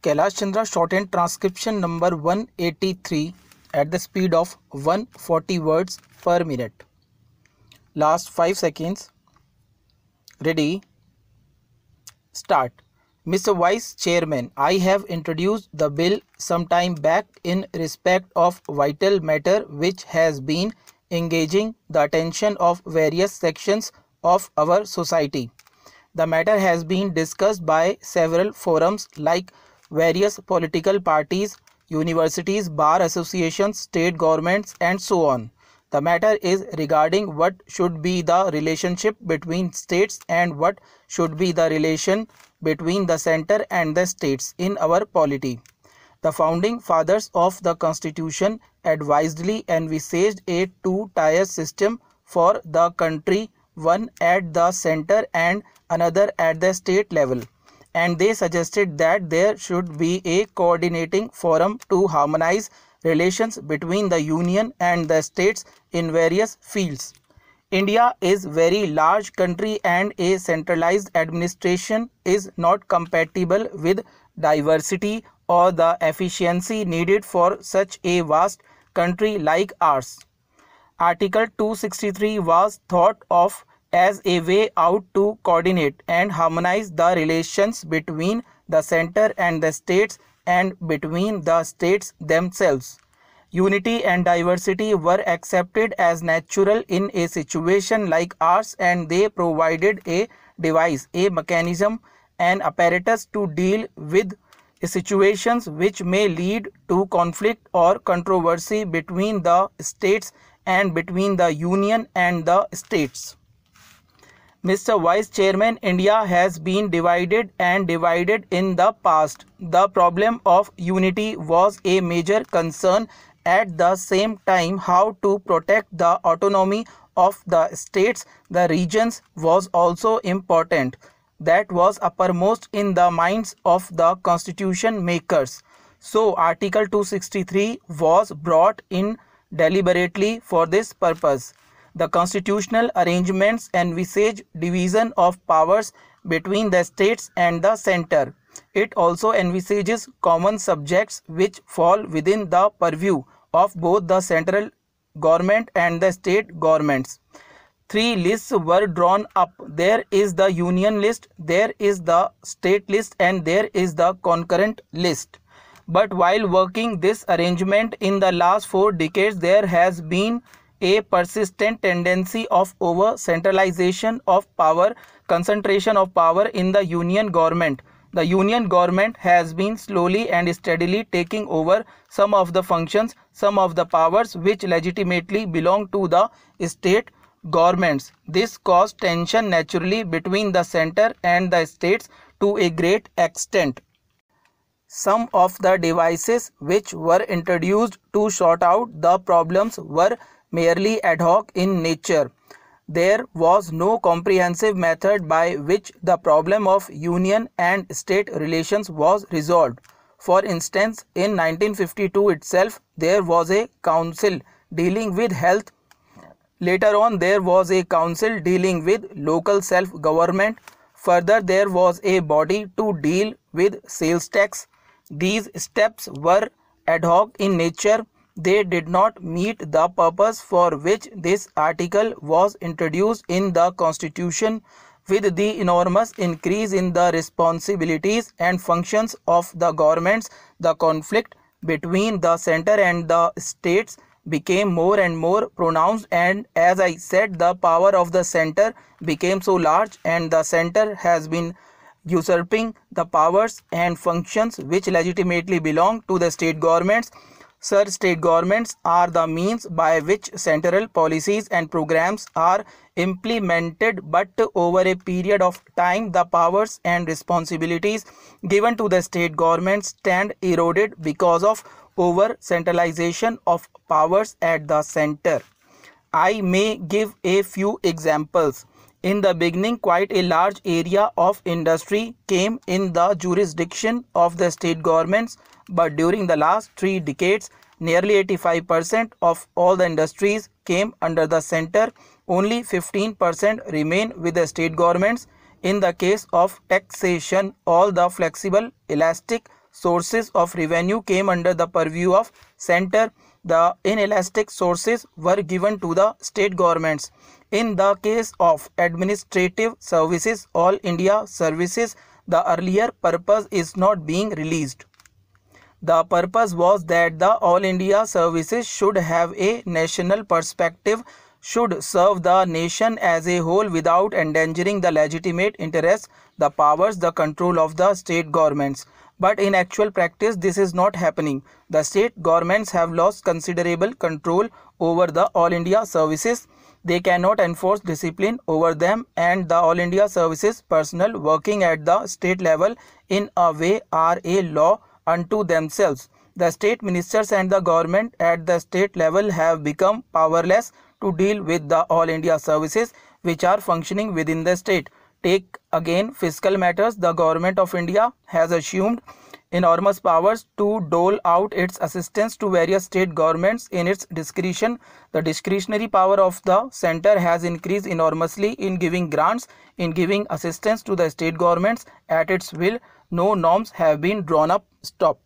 Kailash Chandra shortened transcription number 183 at the speed of 140 words per minute. Last 5 seconds. Ready? Start. Mr. Vice Chairman, I have introduced the bill some time back in respect of vital matter which has been engaging the attention of various sections of our society. The matter has been discussed by several forums like various political parties, universities, bar associations, state governments, and so on. The matter is regarding what should be the relationship between states and what should be the relation between the center and the states in our polity. The founding fathers of the Constitution advisedly envisaged a two-tier system for the country, one at the center and another at the state level, and they suggested that there should be a coordinating forum to harmonize relations between the union and the states in various fields. India is a very large country and a centralized administration is not compatible with diversity or the efficiency needed for such a vast country like ours. Article 263 was thought of as a way out to coordinate and harmonize the relations between the center and the states and between the states themselves. Unity and diversity were accepted as natural in a situation like ours, and they provided a device, a mechanism, an apparatus to deal with situations which may lead to conflict or controversy between the states and between the union and the states. Mr. Vice Chairman, India has been divided in the past. The problem of unity was a major concern. At the same time, how to protect the autonomy of the states, the regions, was also important. That was uppermost in the minds of the constitution makers. So, Article 263 was brought in deliberately for this purpose. The constitutional arrangements envisage division of powers between the states and the center. It also envisages common subjects which fall within the purview of both the central government and the state governments. 3 lists were drawn up. There is the union list, there is the state list, and there is the concurrent list. But while working this arrangement in the last 4 decades, there has been a persistent tendency of over centralization of power, concentration of power in the union government. The union government has been slowly and steadily taking over some of the functions, some of the powers which legitimately belong to the state governments. This caused tension naturally between the center and the states to a great extent. Some of the devices which were introduced to sort out the problems were merely ad hoc in nature. There was no comprehensive method by which the problem of union and state relations was resolved. For instance, in 1952 itself, there was a council dealing with health. Later on, there was a council dealing with local self-government. Further, there was a body to deal with sales tax. These steps were ad hoc in nature. They did not meet the purpose for which this article was introduced in the Constitution. With the enormous increase in the responsibilities and functions of the governments, the conflict between the center and the states became more and more pronounced, and as I said, the power of the center became so large, and the center has been usurping the powers and functions which legitimately belong to the state governments. Sir, state governments are the means by which central policies and programs are implemented, but over a period of time, the powers and responsibilities given to the state governments stand eroded because of over centralization of powers at the center. I may give a few examples. In the beginning, quite a large area of industry came in the jurisdiction of the state governments, but during the last 3 decades, nearly 85% of all the industries came under the center. Only 15% remain with the state governments. In the case of taxation, all the flexible, elastic, sources of revenue came under the purview of center. The inelastic sources were given to the state governments. In the case of administrative services, all India services, the earlier purpose is not being released. The purpose was that the All India services should have a national perspective, should serve the nation as a whole without endangering the legitimate interests, the powers, the control of the state governments. But in actual practice, this is not happening. The state governments have lost considerable control over the All India services. They cannot enforce discipline over them, and the All India services personnel working at the state level in a way are a law unto themselves. The state ministers and the government at the state level have become powerless to deal with the All India services which are functioning within the state. Take again fiscal matters. The government of India has assumed enormous powers to dole out its assistance to various state governments in its discretion. The discretionary power of the center has increased enormously in giving grants, in giving assistance to the state governments at its will. No norms have been drawn up. Stop.